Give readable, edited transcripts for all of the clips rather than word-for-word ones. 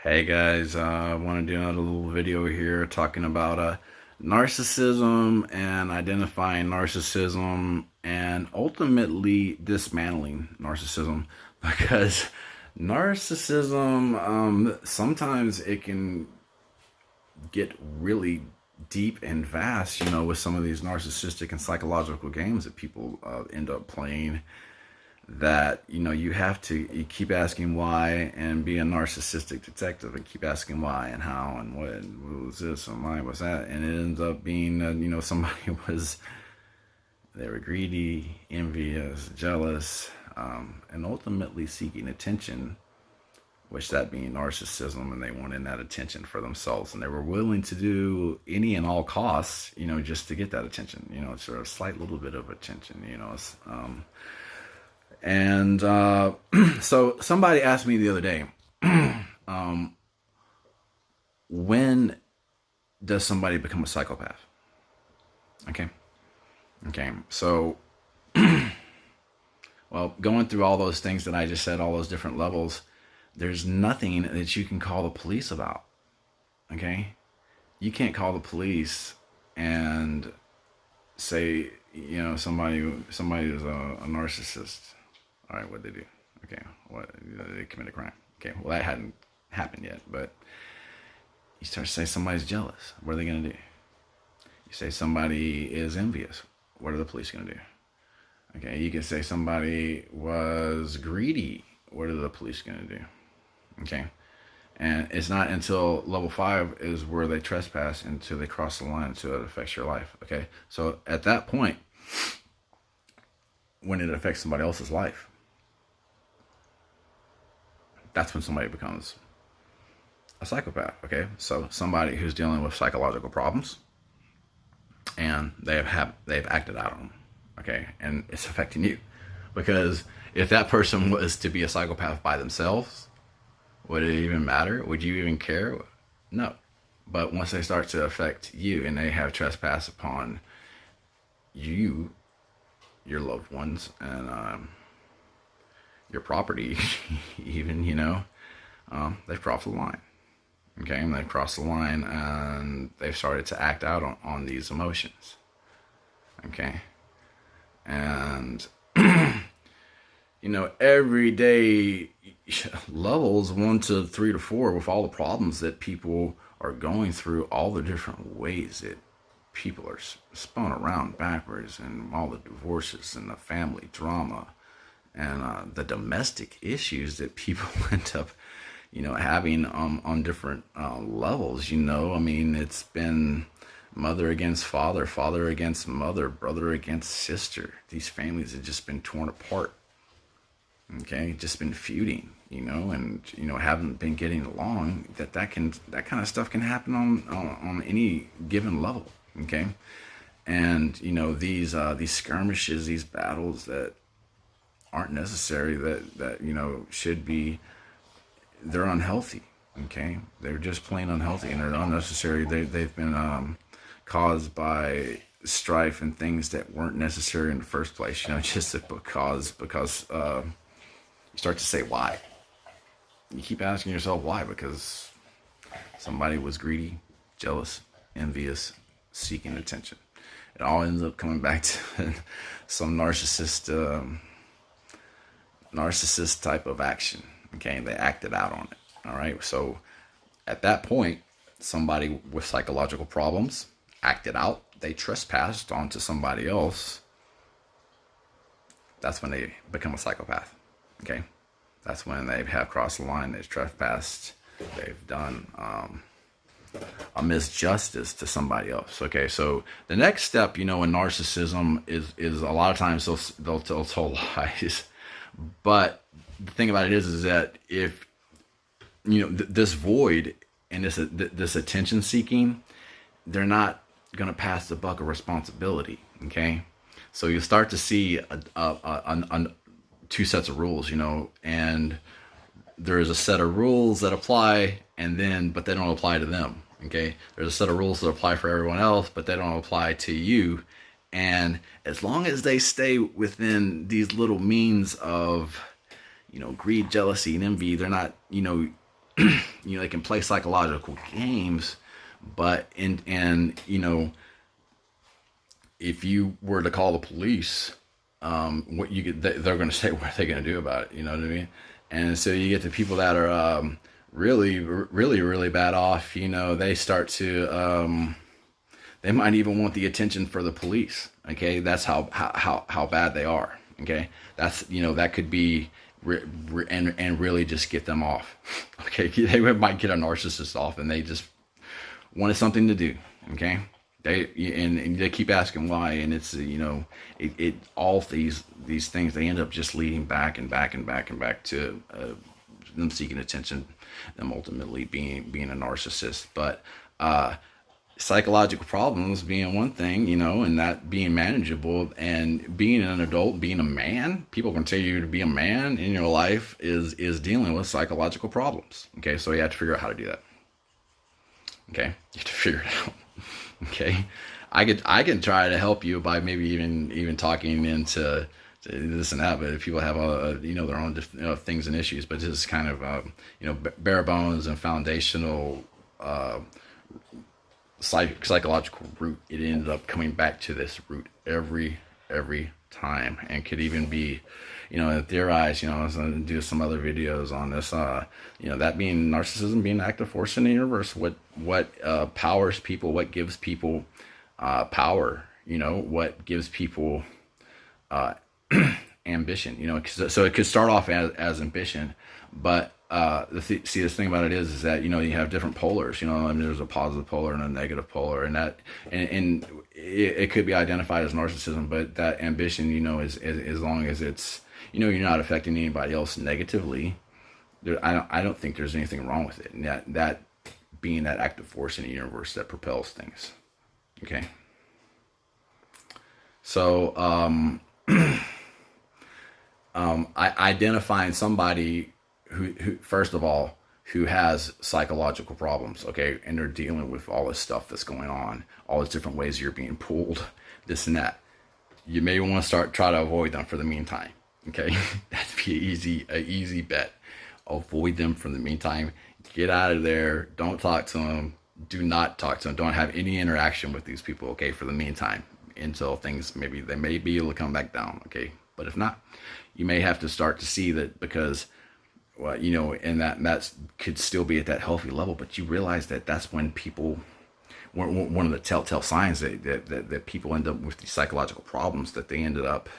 Hey guys, I want to do another little video here talking about narcissism and identifying narcissism and ultimately dismantling narcissism because narcissism sometimes it can get really deep and vast, with some of these narcissistic and psychological games that people end up playing that you keep asking why and be a narcissistic detective and keep asking why and how and what was this and why was that, and it ends up being somebody was they were greedy, envious, jealous, and ultimately seeking attention, which that being narcissism, and they wanted that attention for themselves, and they were willing to do any and all costs, just to get that attention, sort of slight little bit of attention, and so somebody asked me the other day, um, when does somebody become a psychopath? Okay. Okay. So, well, going through all those things that I just said, all those different levels, there's nothing that you can call the police about. Okay. You can't call the police and say, somebody is a narcissist. All right, what they do? Okay, what they commit a crime? Okay, well that hadn't happened yet, but you start to say somebody's jealous. What are they gonna do? You say somebody is envious. What are the police gonna do? Okay, you can say somebody was greedy. What are the police gonna do? Okay, and it's not until level 5 is where they trespass until they cross the line, so it affects your life. Okay, so at that point, when it affects somebody else's life, that's when somebody becomes a psychopath. Okay, so somebody who's dealing with psychological problems and they've acted out on them. Okay, and it's affecting you, because if that person was to be a psychopath by themselves, would it even matter? Would you even care? No. But once they start to affect you and they have trespass upon you, your loved ones, and your property, even, they've crossed the line. Okay, and they've crossed the line and they've started to act out on these emotions. Okay, and everyday levels 1 to 3 to 4, with all the problems that people are going through, all the different ways that people are spun around backwards, and all the divorces and the family drama and the domestic issues that people end up, having on different levels. I mean, it's been mother against father, father against mother, brother against sister. These families have just been torn apart. Okay, just been feuding, and haven't been getting along. That kind of stuff can happen on any given level. Okay, and these skirmishes, these battles that aren't necessary, that should be, they're unhealthy. Okay, they're just plain unhealthy, and they're unnecessary. They've been caused by strife and things that weren't necessary in the first place. Just because you start to say why. You keep asking yourself why, because somebody was greedy, jealous, envious, seeking attention. It all ends up coming back to some narcissist type of action. Okay, they acted out on it. All right, so at that point, somebody with psychological problems acted out. They trespassed onto somebody else. That's when they become a psychopath. Okay, that's when they have crossed the line. They've trespassed. They've done a misjustice to somebody else. Okay, so the next step, in narcissism is a lot of times they'll tell lies. But the thing about it is that if this void and this attention seeking, they're not going to pass the buck of responsibility. Okay, so you start to see a 2 sets of rules, and there is a set of rules that apply, but they don't apply to them. Okay, there's a set of rules that apply for everyone else, but they don't apply to you. And as long as they stay within these little means of, greed, jealousy, and envy, they're not, they can play psychological games, but if you were to call the police, what you get, they're going to say, what are they going to do about it? You know what I mean? And so you get the people that are really, really, really bad off. They start to, they might even want the attention for the police. Okay, that's how bad they are. Okay, that's that could be and really just get them off. Okay, they might get a narcissist off, and they just wanted something to do. Okay, and they keep asking why, and it's it all these things, they end up just leading back and back and back and back to them seeking attention, them ultimately being a narcissist. But psychological problems being one thing, and that being manageable, and being an adult, being a man, people can tell you to be a man in your life is dealing with psychological problems. Okay, so you have to figure out how to do that. Okay, you have to figure it out. Okay, I can try to help you by maybe even talking into this and that, but if people have their own things and issues, but this is kind of bare bones and foundational psychological root. It ended up coming back to this root every time, and could even be theorize, I was going to do some other videos on this, that being narcissism being an active force in the universe, what powers people, what gives people power, what gives people ambition, so it could start off as ambition, but the thing about it is that you have different polars. I mean, there's a positive polar and a negative polar, and that and it could be identified as narcissism. But that ambition, is as long as it's you're not affecting anybody else negatively, I don't think there's anything wrong with it. And that being that active force in the universe that propels things. Okay. So identifying somebody who first of all, who has psychological problems, okay, and they're dealing with all this stuff that's going on, all these different ways you're being pulled, this and that. You may want to try to avoid them for the meantime, okay? That'd be an easy bet. Avoid them for the meantime. Get out of there. Don't talk to them. Do not talk to them. Don't have any interaction with these people, okay, for the meantime, until things they may be able to come back down, okay? But if not, you may have to start to see that, because and that could still be at that healthy level, but you realize that that's when people, one of the telltale signs that people end up with these psychological problems, that they ended up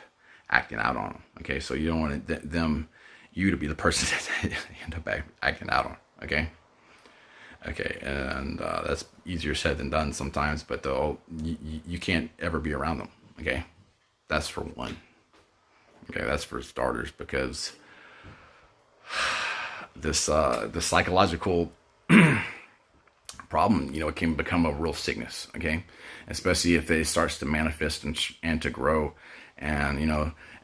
acting out on them. Okay, so you don't want you to be the person that end up acting out on. Okay, and that's easier said than done sometimes, but you can't ever be around them. Okay, that's for one. Okay, that's for starters, because the psychological problem, it can become a real sickness. Okay, especially if it starts to manifest and to grow, and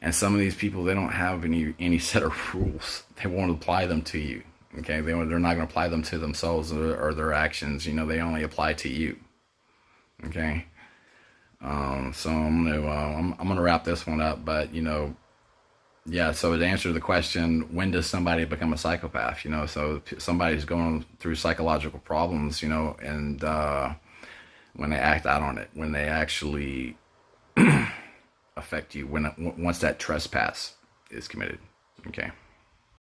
and some of these people, they don't have any set of rules. They won't apply them to you. Okay, they're not going to apply them to themselves or their actions. They only apply to you. Okay, so I'm gonna wrap this one up, but yeah, so to answer the question, when does somebody become a psychopath? So somebody's going through psychological problems, and when they act out on it, when they actually affect you, once that trespass is committed. Okay.